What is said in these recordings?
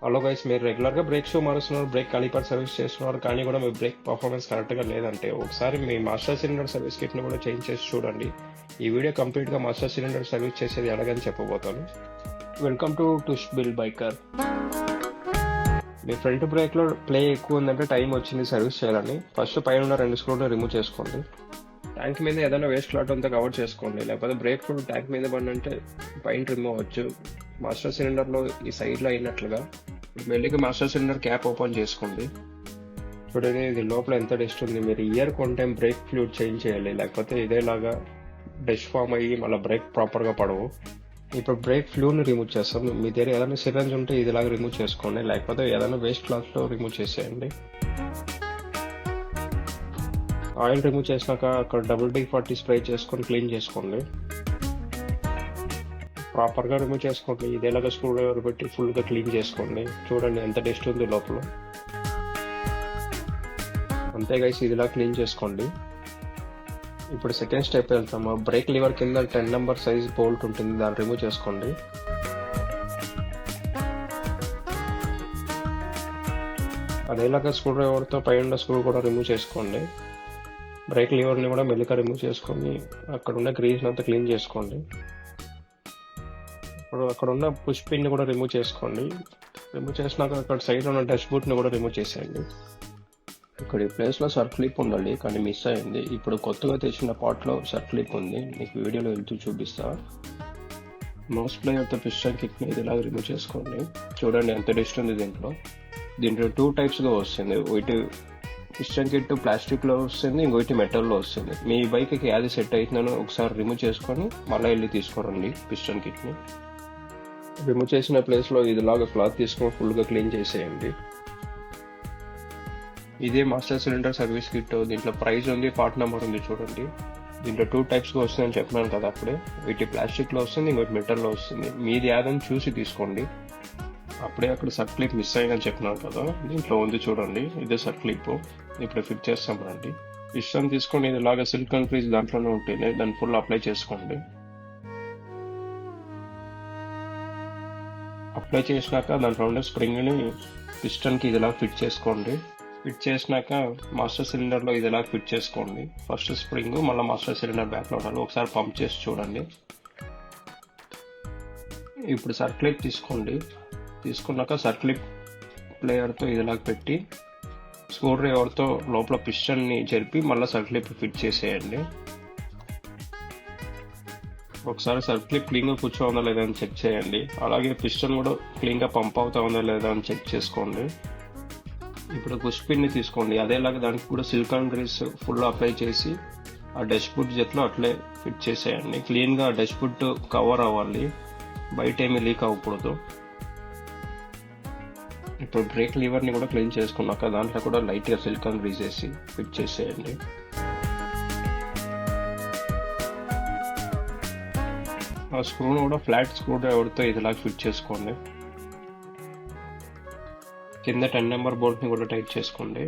Hello guys, మీరు రెగ్యులర్గా brake shoe మారుస్తున్నారు, బ్రేక్ కాలిపర్ సర్వీస్ చేస్తున్నారు, కానీ కూడా మీ బ్రేక్ పర్ఫార్మెన్స్ కరెక్ట్గా లేదంటే ఒకసారి మీ మాస్టర్ సిలిండర్ సర్వీస్ కిట్ని కూడా చేంజ్ చేసి చూడండి. ఈ వీడియో కంప్లీట్గా మాస్టర్ సిలిండర్ సర్వీస్ చేసేది ఎలాగని చెప్పబోతాను. Welcome to Tush Bill Biker. మీ ఫ్రంట్ బ్రేక్లో ప్లే ఎక్కువ ఉందంటే టైం వచ్చింది సర్వీస్ చేయాలని. ఫస్ట్ పైన ఉన్న 2 స్క్రూలను రిమూవ్ చేసుకోండి. ట్యాంక్ మీద ఏదైనా వేస్ట్ క్లాత్ అంతా కవర్ చేసుకోండి, లేకపోతే బ్రేక్ ఫుడ్ ట్యాంక్ మీద పడినంటే పైన రిమూవ్ అవ్వచ్చు. మాస్టర్ సిలిండర్లో ఈ సైడ్లో అయినట్లుగా మెల్లిగా మాస్టర్ సిలిండర్ క్యాప్ ఓపెన్ చేసుకోండి. చూడండి, ఇది లోపల ఎంత డస్ట్ ఉంది. మీరు ఇయర్ కొంటే బ్రేక్ ఫ్లూయిడ్ చేంజ్ చేయాలి, లేకపోతే ఇదేలాగా డస్ట్ ఫామ్ అయ్యి మళ్ళీ బ్రేక్ ప్రాపర్గా పడవు. ఇప్పుడు బ్రేక్ ఫ్లూయిడ్ని రిమూవ్ చేస్తాం. మీ దగ్గర ఏదైనా సిరంజ్ ఉంటే ఇదిలాగా రిమూవ్ చేసుకోండి, లేకపోతే ఏదైనా వేస్ట్ క్లాత్లో రిమూవ్ చేసేయండి. ఆయిల్ రిమూవ్ చేసినాక అక్కడ WD-40 స్ప్రే చేసుకొని క్లీన్ చేసుకోండి. ప్రాపర్గా రిమూవ్ చేసుకోండి. ఇదేలాగా స్క్రూ డ్రైవర్ పెట్టి ఫుల్గా క్లీన్ చేసుకోండి. చూడండి ఎంత డస్ట్ ఉంది లోపల. అంతే గైస్, ఇదిలా క్లీన్ చేసుకోండి. ఇప్పుడు సెకండ్ స్టెప్ వెళ్తాము. బ్రేక్ లివర్ కింద 10 నెంబర్ సైజ్ బోల్ట్ ఉంటుంది, దాన్ని రిమూవ్ చేసుకోండి. అదేలాగా స్క్రూ డ్రైవర్తో పైన స్క్రూ కూడా రిమూవ్ చేసుకోండి. బ్రేక్ లివర్ని కూడా మెల్లిగా రిమూవ్ చేసుకొని అక్కడ ఉన్న గ్రీస్ని అంతా క్లీన్ చేసుకోండి. ఇప్పుడు అక్కడ ఉన్న పుష్ పిన్ని కూడా రిమూవ్ చేసుకోండి. రిమూవ్ చేసినాక అక్కడ సైడ్ ఉన్న డస్ట్ బూట్ని కూడా రిమూవ్ చేసేయండి. ఇక్కడ ఈ ప్లేస్లో సర్ఫ్ క్లిప్ ఉండాలి, కానీ మిస్ అయింది. ఇప్పుడు కొత్తగా తెచ్చిన పాట్లో సర్ఫ్ క్లిప్ ఉంది, మీకు వీడియోలో వెళ్తూ చూపిస్తా. మౌస్ ప్లేయర్తో పిస్టన్ కిట్ని ఇదిలాగా రిమూవ్ చేసుకోండి. చూడండి ఎంత డస్ట్ ఉంది దీంట్లో. దీంట్లో 2 టైప్స్గా వస్తుంది. ఒకటి పిస్టన్ కిట్ ప్లాస్టిక్లో వస్తుంది, ఇంకోటి మెటల్లో వస్తుంది. మీ బైక్కి అది సెట్ అవుతుందని ఒకసారి రిమూవ్ చేసుకొని మళ్ళీ వెళ్ళి తీసుకోరండి పిస్టన్ కిట్ని. రిమూవ్ చేసిన ప్లేస్లో ఇదిలాగా క్లాత్ తీసుకొని ఫుల్గా క్లీన్ చేసేయండి. ఇదే మాస్టర్ సిలిండర్ సర్వీస్ కిట్. దీంట్లో ప్రైస్ ఉంది, పార్ట్ నెంబర్ ఉంది. చూడండి, దీంట్లో 2 టైప్స్గా వస్తుందని చెప్పినాను కదా అప్పుడే. ఒకటి ప్లాస్టిక్లో వస్తుంది, ఇంకోటి మెటల్లో వస్తుంది. మీది యాదని చూసి తీసుకోండి. అప్పుడే అక్కడ సర్ఫ్ క్లిప్ మిస్ అయిందని చెప్పినాను కదా, దీంట్లో ఉంది చూడండి. ఇదే సర్ఫ్ క్లిప్. ఇప్పుడు ఫిట్ చేస్తాం రండి. పిస్టన్ తీసుకొని ఇది ఇలాగా సిలికాన్ ఫ్రీజ్ దాంట్లోనే ఉంటేనే దాన్ని ఫుల్ అప్లై చేసుకోండి. అప్లై చేసినాక దాంట్లో ఉండే స్ప్రింగ్ని పిస్టన్కి ఇదిలా ఫిట్ చేసుకోండి. ఫిట్ చేసినాక మాస్టర్ సిలిండర్లో ఇదిలా ఫిట్ చేసుకోండి. ఫస్ట్ స్ప్రింగ్ మళ్ళీ మాస్టర్ సిలిండర్ బ్యాక్లో ఉండాలి. ఒకసారి పంప్ చేసి చూడండి. ఇప్పుడు సర్క్లిప్ తీసుకోండి. తీసుకున్నాక సర్క్లిప్ ప్లేయర్తో ఇదిలా పెట్టి స్క్రూ డ్రైవర్తో లోపల పిస్టన్ని జరిపి మళ్ళీ సర్క్లిప్ ఫిట్ చేసేయండి. ఒకసారి సర్క్లిప్ క్లీన్గా కూర్చోందా లేదా అని చెక్ చేయండి. అలాగే పిస్టన్ కూడా క్లీన్గా పంప్ అవుతా ఉందా లేదా అని చెక్ చేసుకోండి. ఇప్పుడు పుష్ పిన్ని తీసుకోండి. అదేలాగా దానికి కూడా సిలికాన్ గ్రీస్ ఫుల్ అప్లై చేసి ఆ డస్ట్ బుట్ జట్లో అట్లే ఫిట్ చేసేయండి. క్లీన్గా ఆ డస్ట్ బుట్ కవర్ అవ్వాలి, బయట ఏమీ లీక్ అవ్వకూడదు. ఇప్పుడు బ్రేక్ లివర్ని కూడా క్లీన్ చేసుకున్నాక దాంట్లో కూడా లైట్గా సిలికాన్ గ్రీస్ వేసి ఫిట్ చేసేయండి. ఆ స్క్రూను కూడా ఫ్లాట్ స్క్రూ డ్రైవర్తో ఇదిలా ఫిట్ చేసుకోండి. కింద 10 నెంబర్ బోల్ట్ని కూడా టైట్ చేసుకోండి.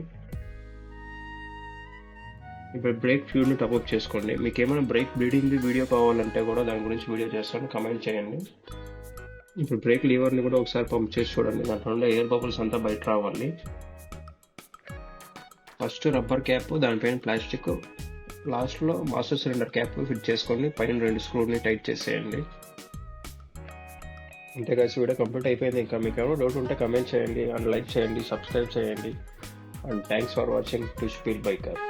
ఇప్పుడు బ్రేక్ ఫ్లూయిడ్ని టప్అప్ చేసుకోండి. మీకు ఏమైనా బ్రేక్ బ్లీడింగ్ వీడియో కావాలంటే కూడా దాని గురించి వీడియో చేస్తాను, కమెంట్ చేయండి. ఇప్పుడు బ్రేక్ లివర్ని కూడా ఒకసారి పంప్ చేసి చూడండి. దాంట్లో ఉండే ఎయిర్ బబుల్స్ అంతా బయట రావాలి. ఫస్ట్ రబ్బర్ క్యాప్, దానిపైన ప్లాస్టిక్, లాస్ట్లో మాస్టర్ సిలిండర్ క్యాప్ ఫిట్ చేసుకొని పైన 2 స్క్రూని టైట్ చేసేయండి. అంతే కలిసి వీడియో కంప్లీట్ అయిపోయింది. ఇంకా మీకు ఏమైనా డౌట్ ఉంటే కమెంట్ చేయండి, అండ్ లైక్ చేయండి, సబ్స్క్రైబ్ చేయండి. And thanks for watching Tush Bill biker.